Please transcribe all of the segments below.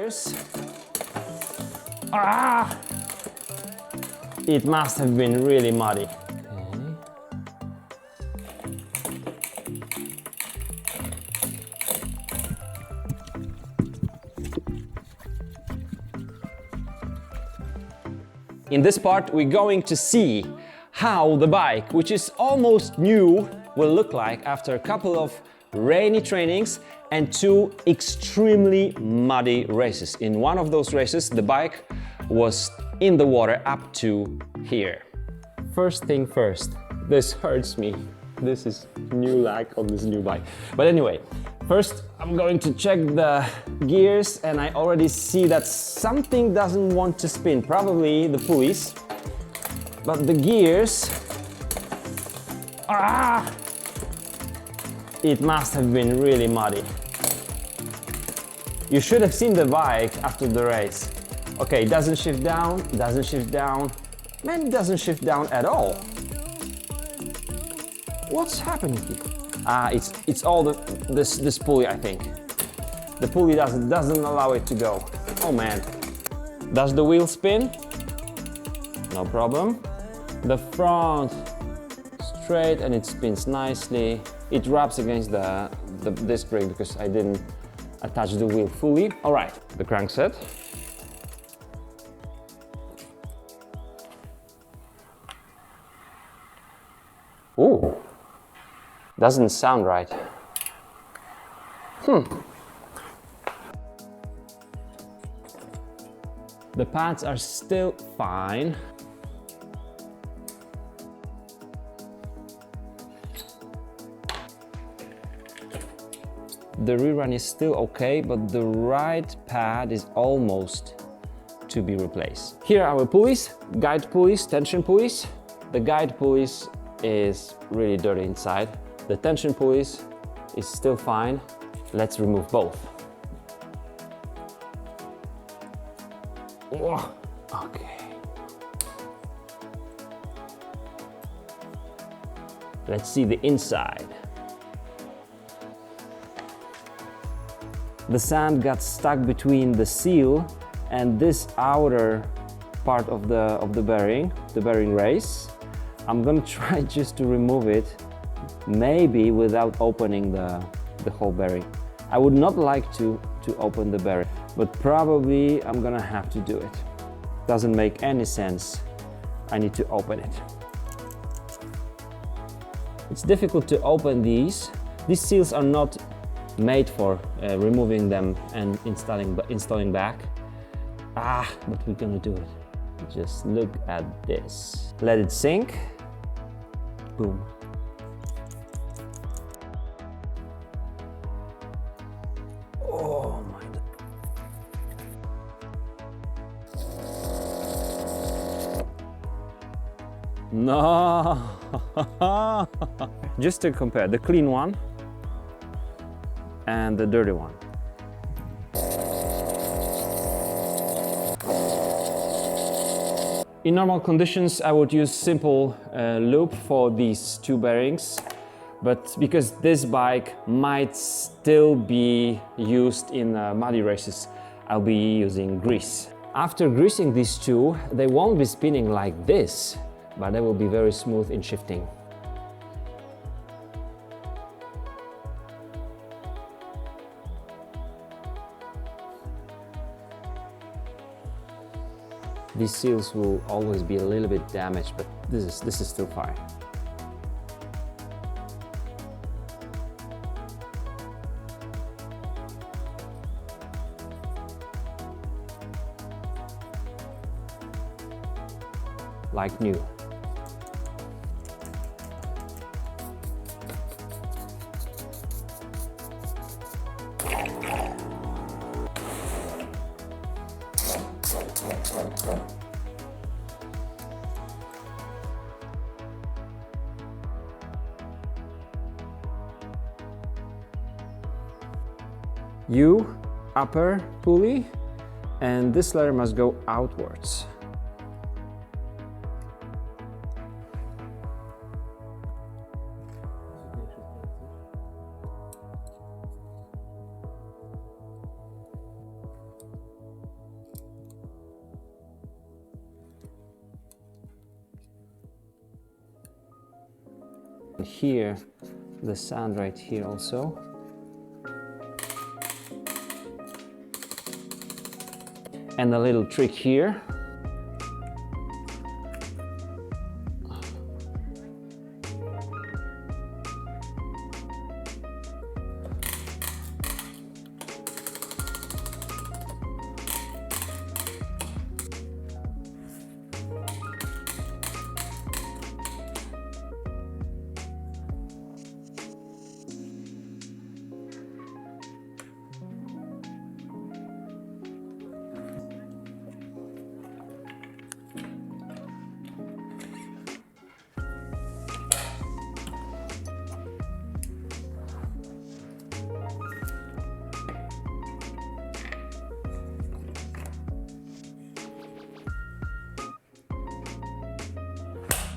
gears. Ah! It must have been really muddy. In this part, we're going to see how the bike, which is almost new, will look like after a couple of rainy trainings and 2 extremely muddy races. In one of those races, the bike was in the water up to here. First thing first, this hurts me. This is new lag on this new bike. But anyway, first I'm going to check the gears, and I already see that something doesn't want to spin, probably the pulleys. But the gears, it must have been really muddy. You should have seen the bike after the race. Okay, it doesn't shift down, doesn't shift down. Man, it doesn't shift down at all. What's happening here? It's all this pulley, I think. The pulley doesn't allow it to go. Oh man. Does the wheel spin? No problem. The front straight and it spins nicely. It rubs against the disc brake because I didn't attach the wheel fully. All right, the crankset. Ooh, doesn't sound right. The pads are still fine. The rear run is still okay, but the right pad is almost to be replaced. Here are our pulleys, guide pulleys, tension pulleys. The guide pulleys is really dirty inside. The tension pulleys is still fine. Let's remove both. Oh, okay. Let's see the inside. The sand got stuck between the seal and this outer part of the bearing race. I'm gonna try just to remove it, maybe without opening the whole bearing. I would not like to open the bearing, but probably I'm gonna have to do it. Doesn't make any sense. I need to open it. It's difficult to open these. These seals are not made for removing them and installing back. But we're gonna do it. Just look at this. Let it sink. Boom. Oh my God. No. Just to compare the clean one and the dirty one. In normal conditions, I would use simple loop for these 2 bearings, but because this bike might still be used in muddy races, I'll be using grease. After greasing these 2, they won't be spinning like this, but they will be very smooth in shifting. These seals will always be a little bit damaged, but this is still fine. Like new. U, upper pulley, and this lever must go outwards. hear the sound right here also. And a little trick here.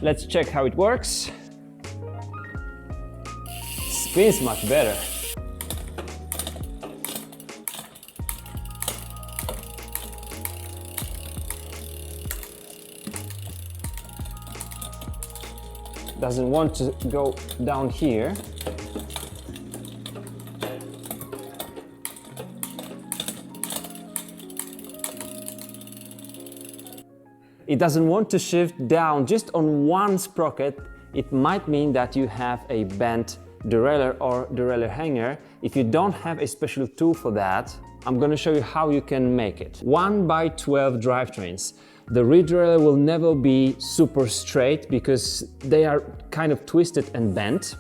Let's check how it works. Spins much better. Doesn't want to go down here. It doesn't want to shift down just on one sprocket. It might mean that you have a bent derailleur or derailleur hanger. If you don't have a special tool for that, I'm going to show you how you can make it. 1x12 drivetrains. The rear derailleur will never be super straight because they are kind of twisted and bent.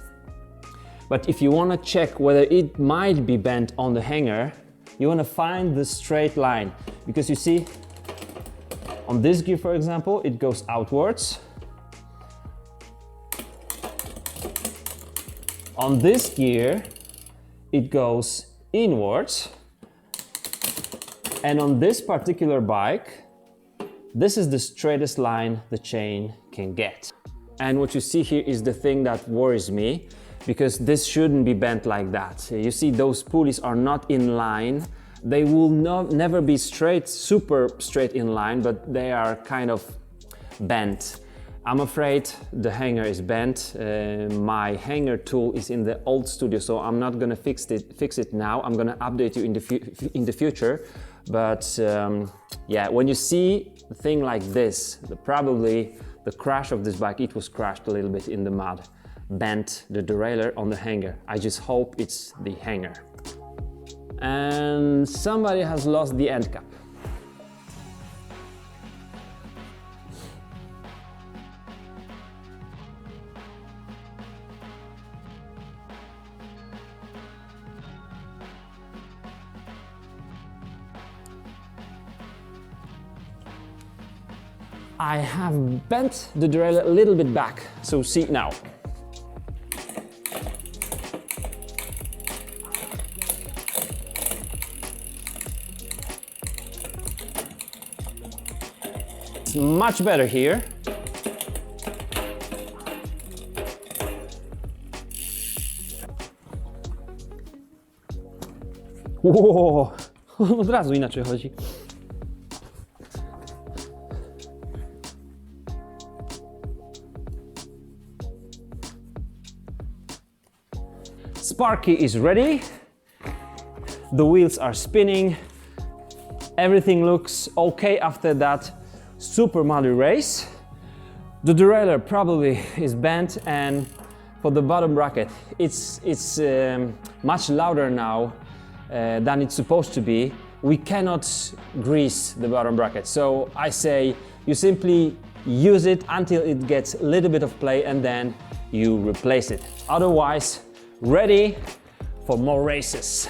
But if you want to check whether it might be bent on the hanger, you want to find the straight line, because you see, on this gear, for example, it goes outwards. On this gear, it goes inwards. And on this particular bike, this is the straightest line the chain can get. And what you see here is the thing that worries me, because this shouldn't be bent like that. You see, those pulleys are not in line. They will never be straight, super straight in line, but they are kind of bent. I'm afraid the hanger is bent. My hanger tool is in the old studio, so I'm not gonna fix it now. I'm gonna update you in the future. But yeah, when you see a thing like this, probably the crash of this bike, it was crashed a little bit in the mud, bent the derailleur on the hanger. I just hope it's the hanger. And somebody has lost the end cap. I have bent the derailleur a little bit back, so see now. It's much better here. Wow, od razu inaczej chodzi. Sparky is ready. The wheels are spinning. Everything looks okay after that super muddy race. The derailleur probably is bent, and for the bottom bracket, it's much louder now than it's supposed to be. We cannot grease the bottom bracket, so I say you simply use it until it gets a little bit of play and then you replace it. Otherwise, ready for more races.